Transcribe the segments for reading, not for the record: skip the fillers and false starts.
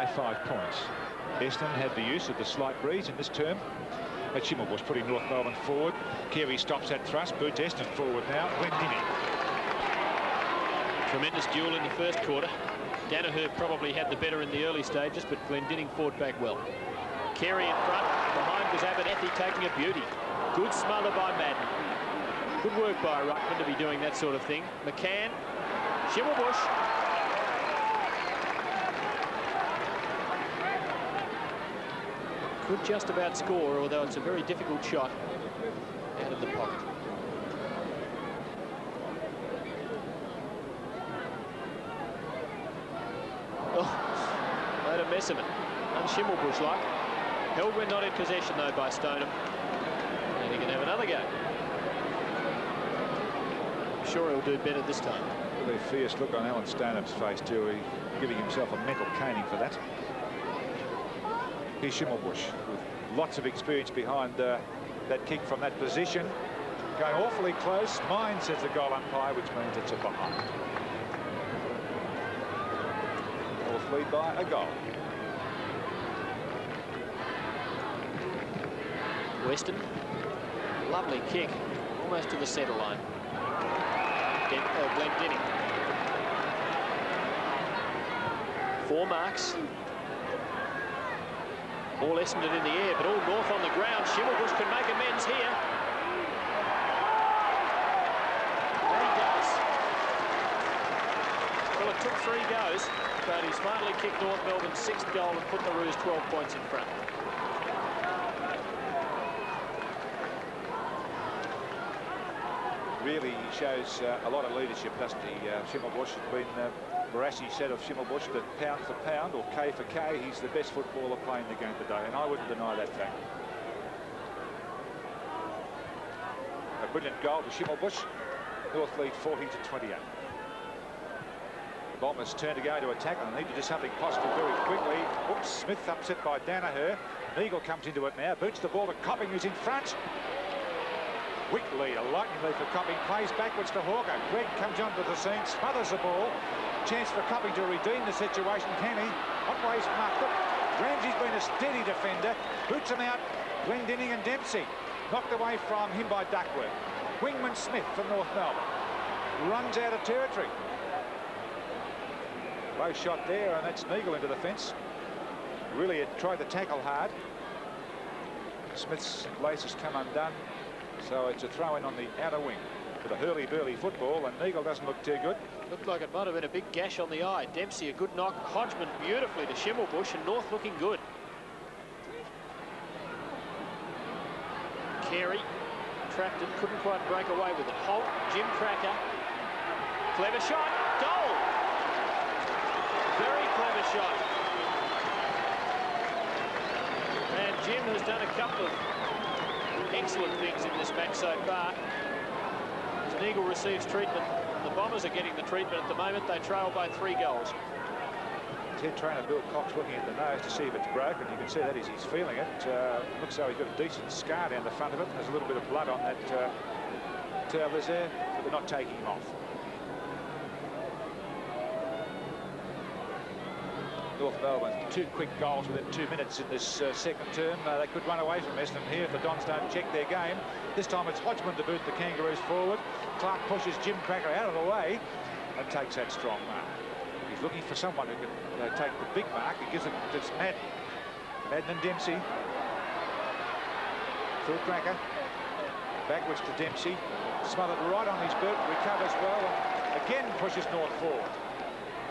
by 5 points. Essendon had the use of the slight breeze in this term. But Schimmelbusch putting North Melbourne forward. Carey stops that thrust, boots Essendon forward now. Glendinning. Tremendous duel in the first quarter. Danaher probably had the better in the early stages, but Glendinning fought back well. Carey in front. Behind was Abernethy taking a beauty. Good smother by Madden. Good work by Ruckman to be doing that sort of thing. McCann. Schimmelbusch. Could just about score, although it's a very difficult shot out of the pocket. Oh, made a mess of it. And Schimmelbusch-like. Held when not in possession, though, by Stoneham. And he can have another go. I'm sure he'll do better this time. Really fierce look on Alan Stoneham's face, too. He's giving himself a mental caning for that. Here's Schimmelbusch with lots of experience behind that kick from that position. Going awfully close. Mine, says the goal umpire, which means it's a behind. North lead by a goal. Weston, lovely kick, almost to the centre line. Glendinning. 4 marks. All Essendon in the air, but all North on the ground. Schimmelbusch can make amends here. And he does. Well, it took 3 goes, but he's finally kicked North Melbourne's 6th goal and put the Roos 12 points in front. Really shows a lot of leadership, doesn't he? Schimmelbusch has been, Barassi said of Schimmelbusch that pound for pound, or K for K, he's the best footballer playing the game today, and I wouldn't deny that fact. A brilliant goal to Schimmelbusch. North lead 40-28. The Bombers turn to go to attack, and they need to do something positive very quickly. Oops, Smith upset by Danaher. Neagle comes into it now, boots the ball to Copping, who's in front. Quick lead, a lightning lead for Copping, plays backwards to Hawker. Greg comes onto the scene, smothers the ball. Chance for Copping to redeem the situation, can he? Otway's marked it. Ramsey's been a steady defender. Boots him out, Glendinning and Dempsey. Knocked away from him by Duckworth. Wingman Smith from North Melbourne. Runs out of territory. Low shot there, and that's Neagle into the fence. Really had tried to tackle hard. Smith's laces come undone. So it's a throw-in on the outer wing with a hurly-burly football, and Neagle doesn't look too good. Looked like it might have been a big gash on the eye. Dempsey a good knock. Hodgman beautifully to Schimmelbusch, and North looking good. Carey trapped it, couldn't quite break away with it. Holt, Jim Cracker. Clever shot. Goal! Very clever shot. And Jim has done a couple of excellent things in this match so far. As Neagle receives treatment, the Bombers are getting the treatment at the moment. They trail by 3 goals. Head trainer Bill Cox looking at the nose to see if it's broken. You can see that he's feeling it. Looks like he's got a decent scar down the front of it. There's a little bit of blood on that towel there, but they're not taking him off. North Melbourne, 2 quick goals within 2 minutes in this second term. They could run away from Essendon here if the Dons don't check their game. This time it's Hodgman to boot the Kangaroos forward. Clark pushes Jim Cracker out of the way and takes that strong mark. He's looking for someone who can take the big mark. He gives it to Madden. Madden and Dempsey. Phil Cracker. Backwards to Dempsey. Smothered right on his boot. Recovers well and again pushes North forward.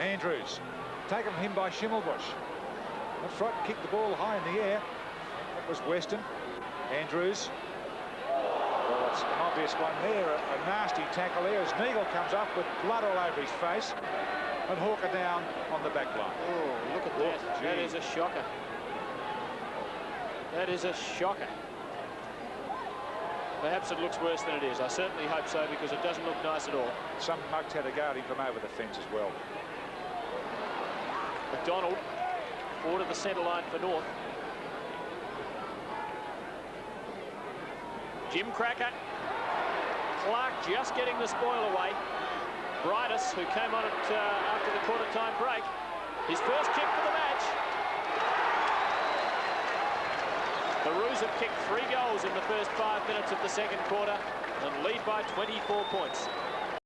Andrews. Taken from him by Schimmelbusch. Up front, kicked the ball high in the air. That was Weston. Andrews. Well, it's an obvious one there. A nasty tackle there as Neagle comes up with blood all over his face. And Hawker down on the back line. Oh, look at that. That is a shocker. That is a shocker. Perhaps it looks worse than it is. I certainly hope so, because it doesn't look nice at all. Some mugs had a go at him from over the fence as well. McDonald forward of the centre line for North. Jim Cracker. Clark just getting the spoil away. Brightus, who came on it after the quarter-time break. His first kick for the match. Kangaroos have kicked 3 goals in the first 5 minutes of the second quarter and lead by 24 points.